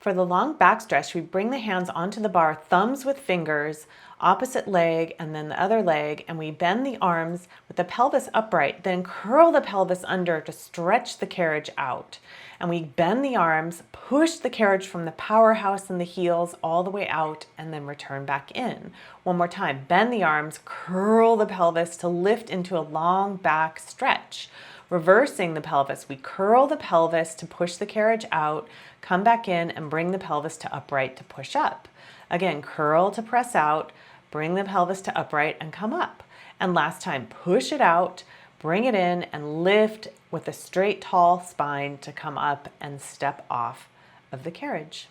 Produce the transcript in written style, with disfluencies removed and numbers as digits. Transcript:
For the long back stretch, we bring the hands onto the bar, thumbs with fingers, opposite leg and then the other leg, and we bend the arms with the pelvis upright, then curl the pelvis under to stretch the carriage out. And we bend the arms, push the carriage from the powerhouse and the heels all the way out, and then return back in. One more time, bend the arms, curl the pelvis to lift into a long back stretch. Reversing the pelvis, we curl the pelvis to push the carriage out, come back in and bring the pelvis to upright to push up. Again, curl to press out, bring the pelvis to upright and come up. And last time, push it out, bring it in and lift with a straight, tall spine to come up and step off of the carriage.